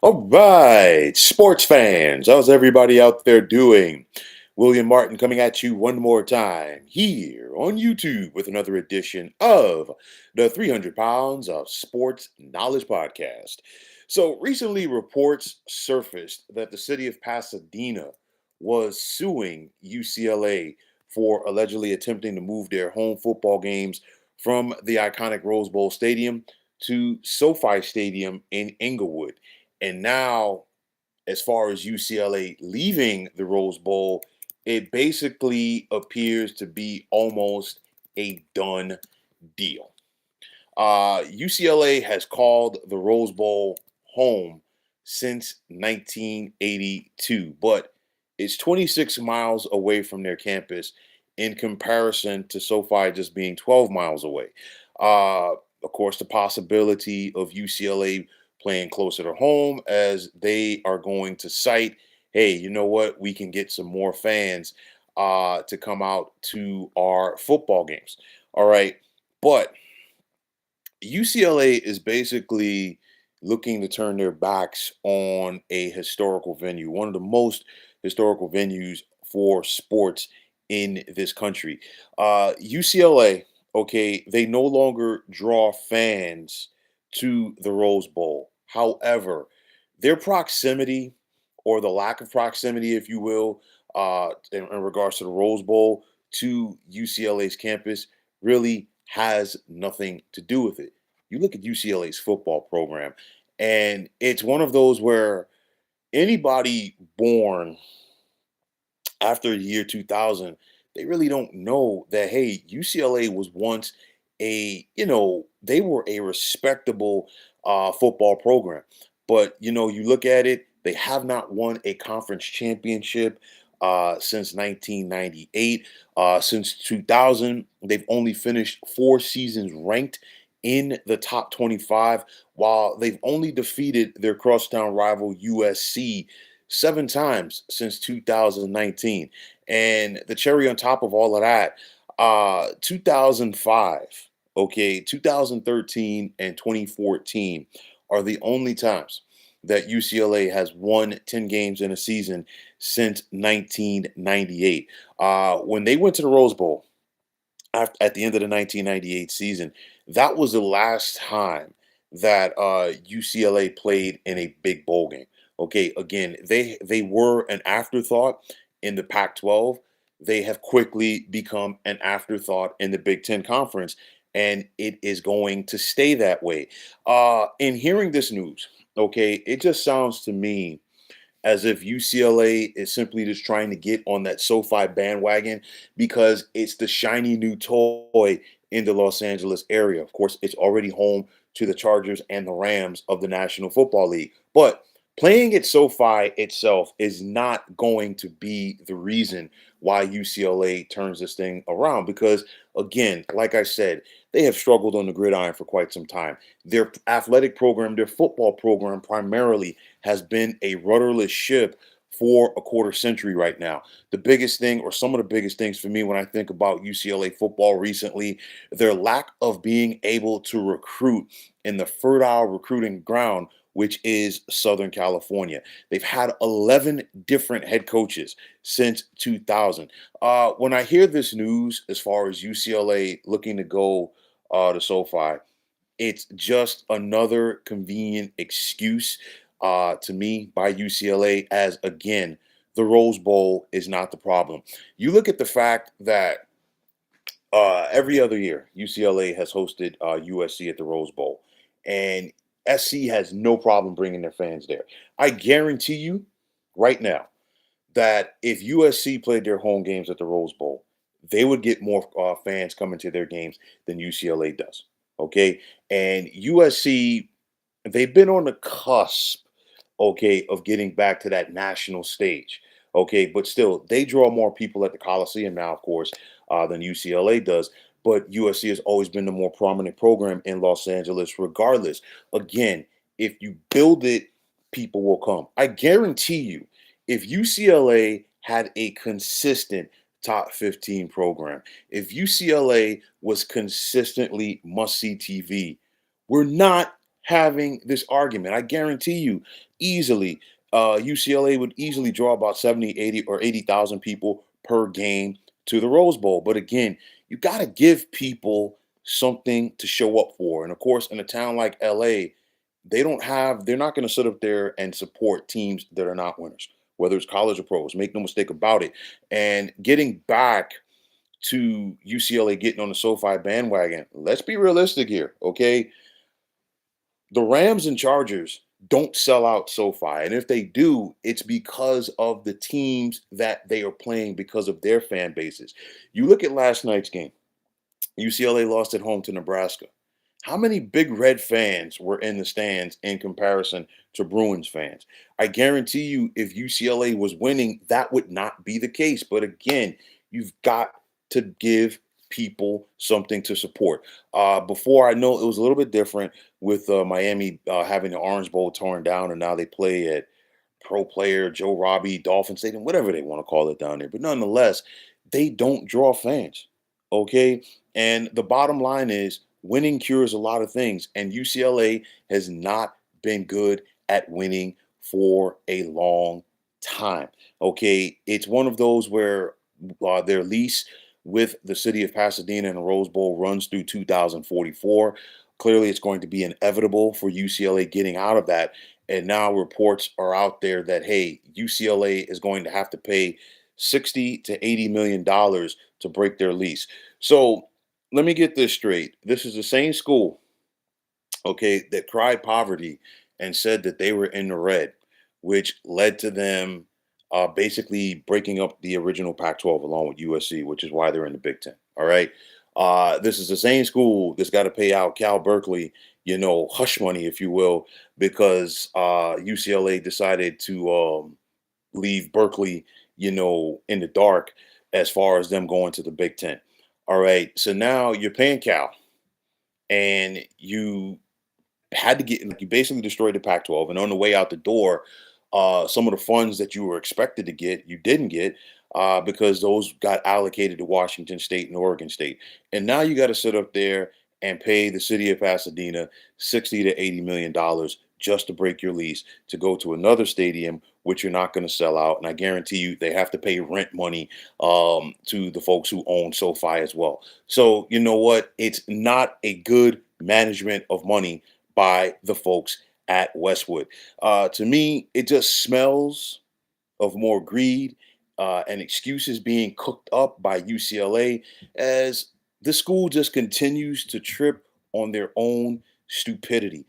All right, sports fans, how's everybody out there doing? William Martin coming at you one more time here on YouTube with another edition of the 300 Pounds of Sports Knowledge Podcast. So, recently reports surfaced that the city of Pasadena was suing UCLA for allegedly attempting to move their home football games from the iconic Rose Bowl Stadium to SoFi Stadium in Inglewood. And now, as far as UCLA leaving the Rose Bowl, it basically appears to be almost a done deal. UCLA has called the Rose Bowl home since 1982, but it's 26 miles away from their campus in comparison to SoFi just being 12 miles away. Uh, of course, the possibility of UCLA playing closer to home as they are going to cite, hey, you know what? We can get some more fans to come out to our football games. All right. But UCLA is basically looking to turn their backs on a historical venue, one of the most historical venues for sports in this country. UCLA, okay, they no longer draw fans to the Rose Bowl. However, their proximity or the lack of proximity, if you will, in regards to the Rose Bowl to UCLA's campus really has nothing to do with it. You look at UCLA's football program, and it's one of those where anybody born after the year 2000, they really don't know that, hey, UCLA was once they were a respectable football program. But, you look at it, they have not won a conference championship since 1998. Since 2000, they've only finished 4 seasons ranked in the top 25, while they've only defeated their crosstown rival USC 7 times since 2019. And the cherry on top of all of that, 2005, okay, 2013 and 2014 are the only times that UCLA has won 10 games in a season since 1998. When they went to the Rose Bowl at the end of the 1998 season, that was the last time that UCLA played in a big bowl game. Okay, again, they were an afterthought in the Pac-12. They have quickly become an afterthought in the Big Ten Conference, and it is going to stay that way. In hearing this news, okay, it just sounds to me as if UCLA is simply just trying to get on that SoFi bandwagon because it's the shiny new toy in the Los Angeles area. Of course, it's already home to the Chargers and the Rams of the National Football League. But playing at SoFi itself is not going to be the reason why UCLA turns this thing around because, again, like I said, they have struggled on the gridiron for quite some time. Their athletic program, their football program primarily has been a rudderless ship for a quarter century right now. The biggest thing, or some of the biggest things for me when I think about UCLA football recently, their lack of being able to recruit in the fertile recruiting ground, which is Southern California. They've had 11 different head coaches since 2000. When I hear this news, as far as UCLA looking to go to SoFi, it's just another convenient excuse to me by UCLA, as again, the Rose Bowl is not the problem. You look at the fact that every other year, UCLA has hosted USC at the Rose Bowl, and SC has no problem bringing their fans there. I guarantee you right now that if USC played their home games at the Rose Bowl, they would get more fans coming to their games than UCLA does. Okay. And USC, they've been on the cusp, okay, of getting back to that national stage. Okay. But still, they draw more people at the Coliseum now, of course, than UCLA does. But USC has always been the more prominent program in Los Angeles, regardless. Again, if you build it, people will come. I guarantee you, if UCLA had a consistent top 15 program, if UCLA was consistently must see TV, we're not having this argument. I guarantee you, easily, UCLA would easily draw about 70, 80, or 80,000 people per game to the Rose Bowl. But again, you got to give people something to show up for. And of course, in a town like LA, they're not going to sit up there and support teams that are not winners, whether it's college or pros. Make no mistake about it. And getting back to UCLA getting on the SoFi bandwagon, let's be realistic here, okay? The Rams and Chargers don't sell out SoFi. And if they do, it's because of the teams that they are playing, because of their fan bases. You look at last night's game. UCLA lost at home to Nebraska. How many Big Red fans were in the stands in comparison to Bruins fans? I guarantee you, if UCLA was winning, that would not be the case. But again, you've got to give people something to support. Before, I know it was a little bit different with Miami having the Orange Bowl torn down, and now they play at Pro Player, Joe Robbie, Dolphin Stadium, whatever they want to call it down there. But nonetheless, they don't draw fans. Okay. And the bottom line is winning cures a lot of things. And UCLA has not been good at winning for a long time. Okay. It's one of those where their lease with the city of Pasadena and the Rose Bowl runs through 2044. Clearly, it's going to be inevitable for UCLA getting out of that. And now reports are out there that, hey, UCLA is going to have to pay 60 to 80 million dollars to break their lease. So let me get this straight. This is the same school, okay, that cried poverty and said that they were in the red, which led to them basically breaking up the original Pac-12 along with USC, which is why they're in the Big Ten. All right. This is the same school that's got to pay out Cal Berkeley, hush money, if you will, because UCLA decided to leave Berkeley, in the dark as far as them going to the Big Ten. All right. So now you're paying Cal, and you had to get, like, you basically destroyed the Pac-12, and on the way out the door, some of the funds that you were expected to get, you didn't get, because those got allocated to Washington State and Oregon State. And now you got to sit up there and pay the city of Pasadena 60 to 80 million dollars just to break your lease to go to another stadium, which you're not going to sell out. And I guarantee you, they have to pay rent money to the folks who own SoFi as well. So you know what? It's not a good management of money by the folks at Westwood. To me, it just smells of more greed and excuses being cooked up by UCLA as the school just continues to trip on their own stupidity.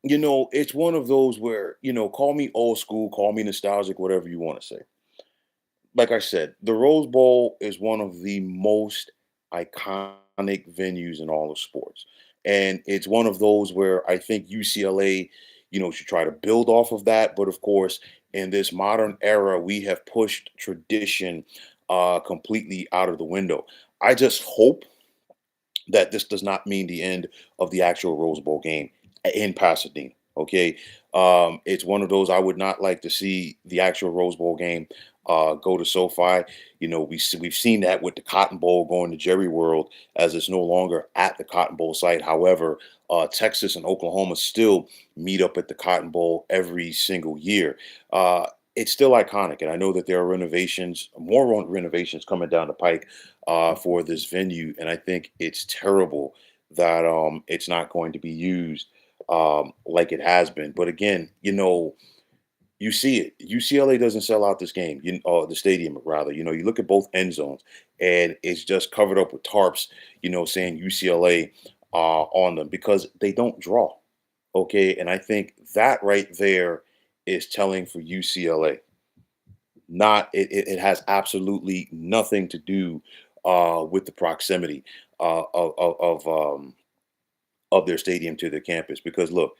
It's one of those where, call me old school, call me nostalgic, whatever you want to say. Like I said, the Rose Bowl is one of the most iconic venues in all of sports. And it's one of those where I think UCLA, should try to build off of that. But of course, in this modern era, we have pushed tradition completely out of the window. I just hope that this does not mean the end of the actual Rose Bowl game in Pasadena. Okay, it's one of those I would not like to see the actual Rose Bowl game go to SoFi. We've seen that with the Cotton Bowl going to Jerry World, as it's no longer at the Cotton Bowl site. However, Texas and Oklahoma still meet up at the Cotton Bowl every single year. It's still iconic, and I know that there are more renovations coming down the pike for this venue, and I think it's terrible that it's not going to be used like it has been. But again, you see it. UCLA doesn't sell out this game, the stadium rather. You look at both end zones, and it's just covered up with tarps, saying UCLA on them because they don't draw. Okay, and I think that right there is telling for UCLA. Not it has absolutely nothing to do with the proximity of their stadium to their campus. Because look,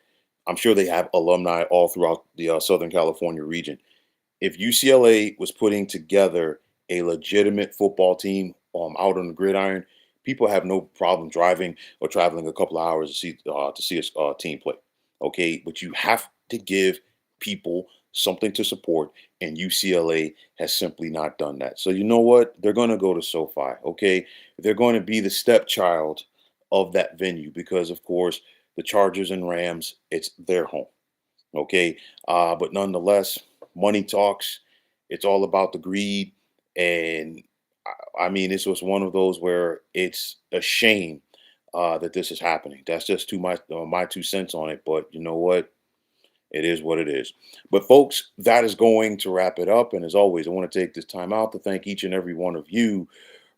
I'm sure they have alumni all throughout the Southern California region. If UCLA was putting together a legitimate football team out on the gridiron, people have no problem driving or traveling a couple of hours to see a team play. Okay, but you have to give people something to support, and UCLA has simply not done that. So you know what? They're going to go to SoFi. Okay, they're going to be the stepchild of that venue because, of course, the Chargers and Rams, it's their home. Okay. But nonetheless, money talks. It's all about the greed. And I mean, this was one of those where it's a shame that this is happening. That's just my 2 cents on it. But you know what? It is what it is. But folks, that is going to wrap it up. And as always, I want to take this time out to thank each and every one of you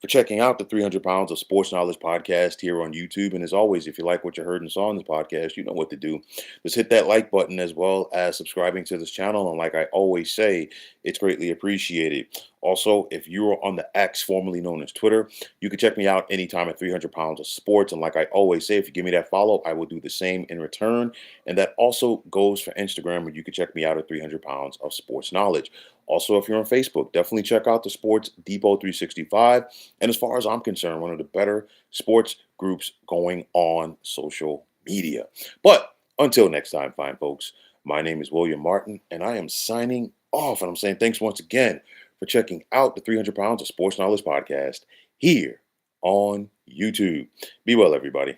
for checking out the 300 Pounds of Sports Knowledge podcast here on YouTube. And as always, if you like what you heard and saw in this podcast, you know what to do. Just hit that like button as well as subscribing to this channel. And like I always say, it's greatly appreciated. Also, if you're on the X, formerly known as Twitter, you can check me out anytime at 300 Pounds of Sports. And like I always say, if you give me that follow, I will do the same in return. And that also goes for Instagram, where you can check me out at 300 Pounds of Sports Knowledge. Also, if you're on Facebook, definitely check out the Sports Depot 365. And as far as I'm concerned, one of the better sports groups going on social media. But until next time, fine folks, my name is William Martin, and I am signing off. And I'm saying thanks once again for checking out the 300 Pounds of Sports Knowledge podcast here on YouTube. Be well, everybody.